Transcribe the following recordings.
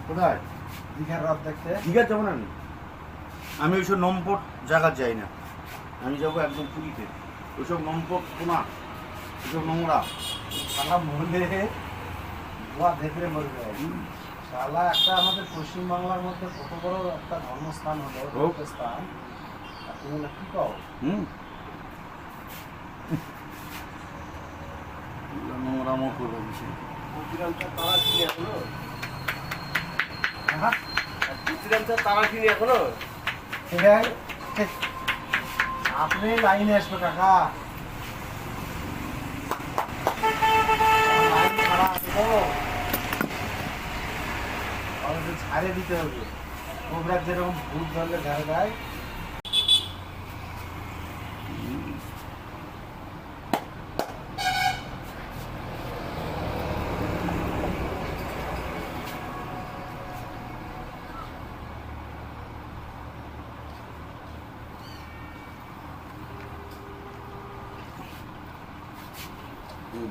কোথায়? দীঘার রথ দেখতে। দীঘা যাবো না আমি ওইসব নম্পট জায়গা যাই না। আমি যাবো একদম পুরীতে। ওইসব নম্পট কোনা, ওইসব নোংরা শালা মরলে গোয়া দেখলে মরবে। শালা একটা আমাদের পশ্চিমবাংলার মধ্যে কত বড় একটা ধর্মস্থান হলো, স্থান, আর তুমি না কি কও? নোংরামো করবো বিষয়। তারা কিনে এখনো? হ্যাঁ, তারা কিনে এখনো? আপনি লাইনে আসবে কাকা। লাইন খারাপ আছে তো, আমাদের ছাড়ে দিতে হবে। কোবরার যেরকম ভূত ধরলে ঘরে যায়,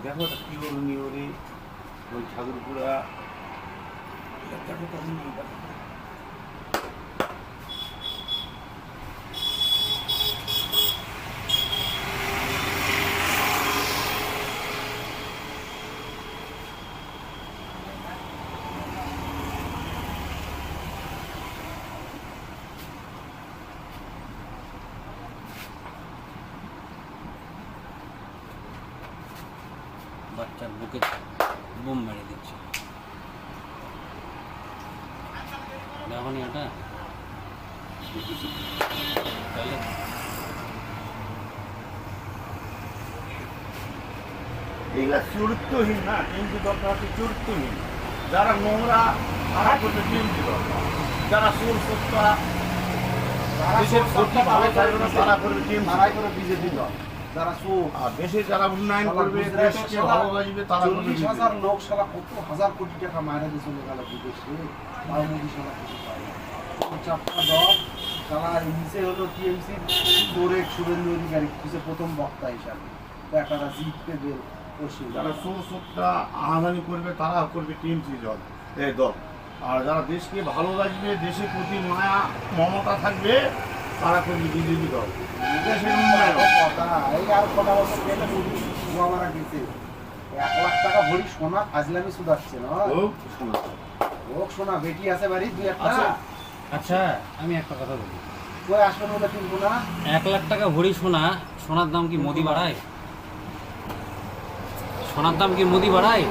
দেখো কি হলো নিওরে ওই ঠাকুরপুরা দেখো তখন বাচ্চার বুকে বোম মেরে দিচ্ছে। দেখো নি এটা তাহলে এগুলা চরিত্রহীন না, কিন্তু দরকার হচ্ছে চরিত্রহীন। যারা নোংরা তারা করবে টিএমসি দরকার, যারা চোর সত্তা দেশের ক্ষতি ভালো চাইবে না তারা করবে টিএমসি, তারাই করে বিজেপি দল। যারা চোর, আর দেশে যারা উন্নয়ন করবে দেশকে ভালো বাজবে তারা করবে 40,000 লোক শালা কত হাজার কোটি টাকা মাইনে দিয়ে চলে গেল বিদেশে, তাও মোদি শালা কিছু পায় না। চাপটা দল শালা নিচে হলো টিএমসি চোরে শুভেন্দু অধিকারী কিছু প্রথম বক্তা হিসাবে, তো একটা জিততে বের পশ্চিম। যারা চোর সত্তা আনাদানি করবে তারা করবে টিএমসি দল, আর যারা দেশকে ভালোবাসবে দেশের প্রতি মায়া মমতা থাকবে তারা করবে বিজেপি দল। দেশের উন্নয়ন কথা এই আর কটা বছর গেলে গোয়া মারা গেছে 1 লাখ টাকা ভরি সোনা ফাজলামি শুধাচ্ছে না হোক শোনা হোক। সোনা বেটি আছে বাড়ি 2-1টা। আচ্ছা। আচ্ছা আমি একটা কথা বলি, কই আসবেন ওটা কিনবো না? 1 লাখ টাকা ভরি সোনা, সোনার দাম কি মোদি বাড়ায়? সোনার দাম কি মোদি বাড়ায়?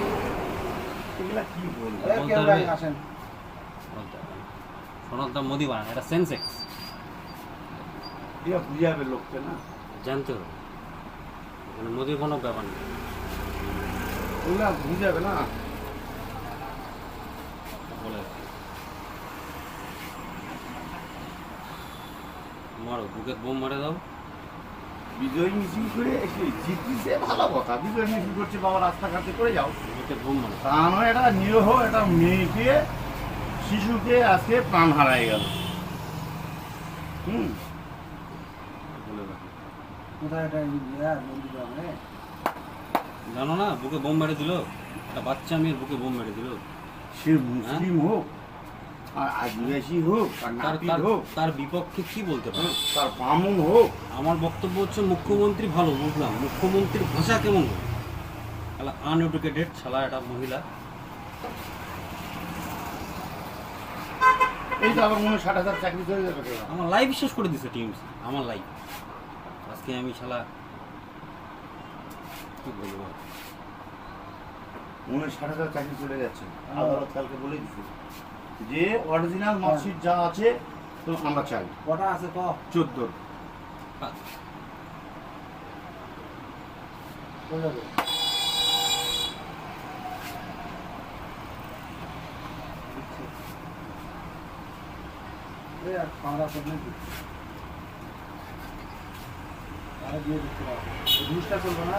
এগুলা কি বলবো? এই বলতে কেউ হবে। নাই, আসেন। বলতে হবে না। সোনার দাম মোদি বাড়ায়, এটা সেন্সেক্স, এটা বুঝাবে লোককে না, জানতে হবে। মানে মোদির কোনো ব্যাপার নেই। ওগুলা বুঝাবে না। বলে রাখি। মারো, বুকে বোম মারে দাও। বিজয় মিছিল করে এসে জিতছে ভালো কথা, বিজয় মিছিল করছে বাবা রাস্তাঘাটে করে যাও, বুকে বোম মারে। তা নয় একটা নিরীহ একটা মেয়েকে শিশুকে আজকে প্রাণ হারায় গেল। বলে রাখি। কোথায় এটা নন্দীগ্রামে? জানো না, বুকে বোম মেরে দিল, একটা বাচ্চা মেয়ের বুকে বোম মেরে দিল। সে মুসলিম হোক আর আদিবাসী হোক আর নাপিত হোক, তার বিপক্ষে কি বলতে পারে? তার বামুন হোক, আমার বক্তব্য হচ্ছে মুখ্যমন্ত্রী ভালো, বুঝলাম, মুখ্যমন্ত্রীর ভাষা কেমন হবে? তাহলে আনএডুকেটেড শালা একটা মহিলা। এই তো আবার মনে হয় 60,000 চাকরি চলে যাবে। আমার লাইফ শেষ করে দিছে টিএমসি, আমার লাইফ। আজকে আমি শালা কি বলবো, মনে হয় 60,000 চাকরি চলে যাচ্ছে। আদালত কালকে বলে দিচ্ছে যে অরিজিনাল মার্কশিট যা আছে তো আমরা চাই। কটা আছে ক? 14। কই যাবে? এই আর খাওয়া করলে কি আরে দিয়ে দিতে হবে, জিনিসটা চলবে না।